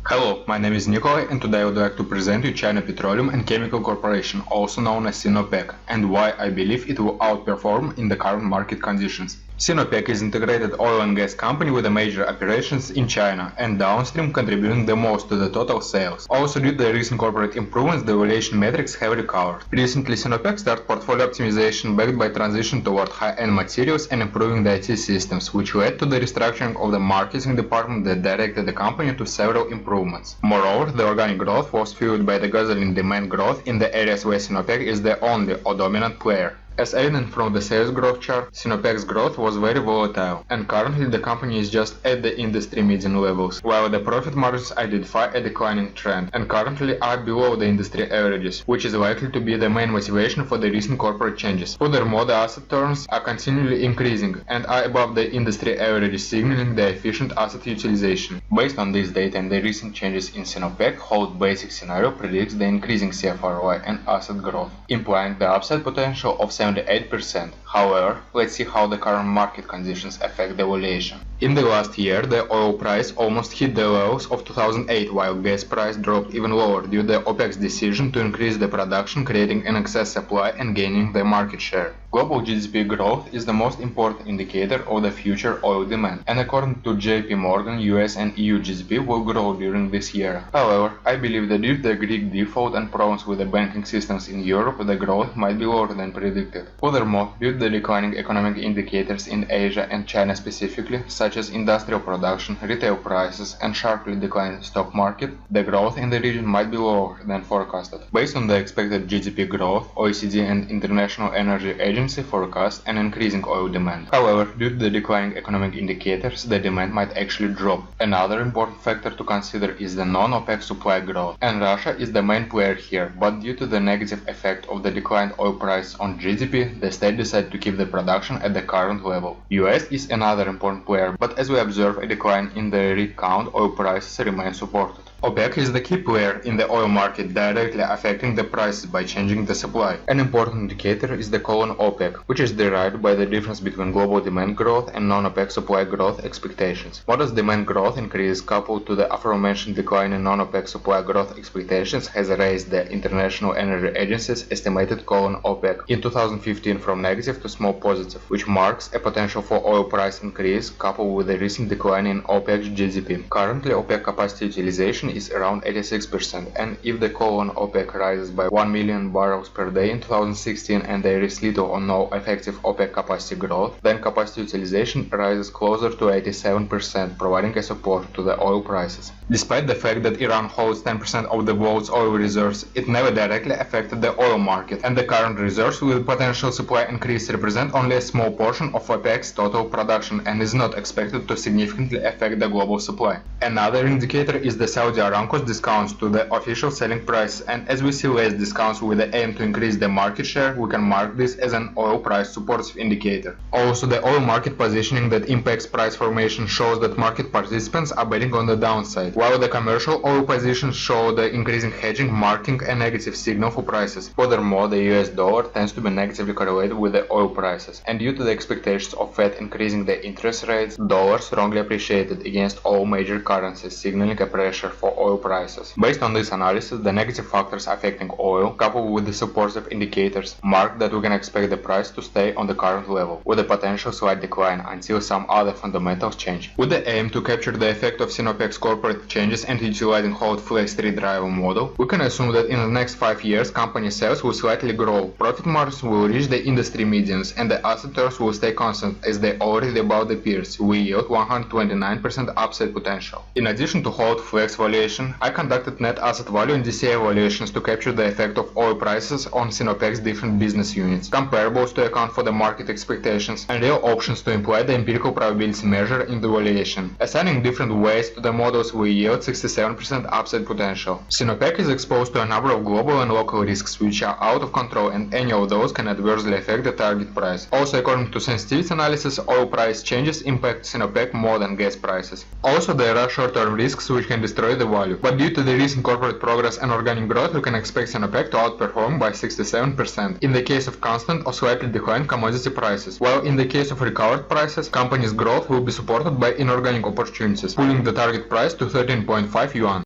Hello, my name is Nikolay, and today I would like to present you China Petroleum and Chemical Corporation, also known as Sinopec, and why I believe it will outperform in the current market conditions. Sinopec is an integrated oil and gas company with major operations in China and downstream, contributing the most to the total sales. Also, due to the recent corporate improvements, the valuation metrics have recovered. Recently, Sinopec started portfolio optimization backed by transition toward high-end materials and improving the IT systems, which led to the restructuring of the marketing department that directed the company to several improvements. Moreover, the organic growth was fueled by the gasoline demand growth in the areas where Sinopec is the only or dominant player. As evident from the sales growth chart, Sinopec's growth was very volatile, and currently the company is just at the industry median levels, while the profit margins identify a declining trend, and currently are below the industry averages, which is likely to be the main motivation for the recent corporate changes. Furthermore, the asset turns are continually increasing and are above the industry averages, signaling the efficient asset utilization. Based on this data and the recent changes in Sinopec, HOLT basic scenario predicts the increasing CFROI and asset growth, implying the upside potential of 78%. However, let's see how the current market conditions affect the valuation. In the last year, the oil price almost hit the levels of 2008, while gas price dropped even lower due to the OPEC's decision to increase the production, creating an excess supply and gaining the market share. Global GDP growth is the most important indicator of the future oil demand, and according to JP Morgan, US and EU GDP will grow during this year. However, I believe that due to the Greek default and problems with the banking systems in Europe, the growth might be lower than predicted. Furthermore, due to the declining economic indicators in Asia and China specifically, such as industrial production, retail prices, and sharply declining stock market, the growth in the region might be lower than forecasted. Based on the expected GDP growth, OECD and International Energy Agency forecast an increasing oil demand. However, due to the declining economic indicators, the demand might actually drop. Another important factor to consider is the non-OPEC supply growth, and Russia is the main player here, but due to the negative effect of the declined oil price on GDP, the state decided to keep the production at the current level. US is another important player, but as we observe a decline in the rig count, oil prices remain supported. OPEC is the key player in the oil market, directly affecting the prices by changing the supply. An important indicator is the colon OPEC, which is derived by the difference between global demand growth and non-OPEC supply growth expectations. Modest demand growth increase coupled to the aforementioned decline in non-OPEC supply growth expectations has raised the International Energy Agency's estimated colon OPEC in 2015 from negative to small positive, which marks a potential for oil price increase coupled with the recent decline in OPEC's GDP. Currently, OPEC capacity utilization is around 86%, and if the colon OPEC rises by 1 million barrels per day in 2016 and there is little or no effective OPEC capacity growth, then capacity utilization rises closer to 87%, providing a support to the oil prices. Despite the fact that Iran holds 10% of the world's oil reserves, it never directly affected the oil market, and the current reserves with potential supply increase represent only a small portion of OPEC's total production and is not expected to significantly affect the global supply. Another indicator is the Saudi Aramco's discounts to the official selling price, and as we see less discounts with the aim to increase the market share, we can mark this as an oil price supportive indicator. Also, the oil market positioning that impacts price formation shows that market participants are betting on the downside, while the commercial oil positions show the increasing hedging, marking a negative signal for prices. Furthermore, the US dollar tends to be negatively correlated with the oil prices, and due to the expectations of Fed increasing the interest rates, dollar strongly appreciated against all major currencies, signaling a pressure for oil prices. Based on this analysis, the negative factors affecting oil, coupled with the supportive indicators, mark that we can expect the price to stay on the current level, with a potential slight decline until some other fundamentals change. With the aim to capture the effect of Sinopec's corporate changes and utilizing HOLT Flex 3 driver model, we can assume that in the next 5 years, company sales will slightly grow, profit margins will reach the industry medians, and the asset turns will stay constant as they already above the peers, we yield 129% upside potential. In addition to HOLT Flex valuation, I conducted net asset value and DCA valuations to capture the effect of oil prices on Sinopec's different business units, comparables to account for the market expectations, and real options to imply the empirical probability measure in the valuation. Assigning different weights to the models will yield 67% upside potential. Sinopec is exposed to a number of global and local risks which are out of control, and any of those can adversely affect the target price. Also, according to sensitivity analysis, oil price changes impact Sinopec more than gas prices. Also, there are short-term risks which can destroy the value, but due to the recent corporate progress and organic growth, we can expect Sinopec to outperform by 67% in the case of constant or slightly declined commodity prices, while in the case of recovered prices, company's growth will be supported by inorganic opportunities, pulling the target price to 13.5 yuan.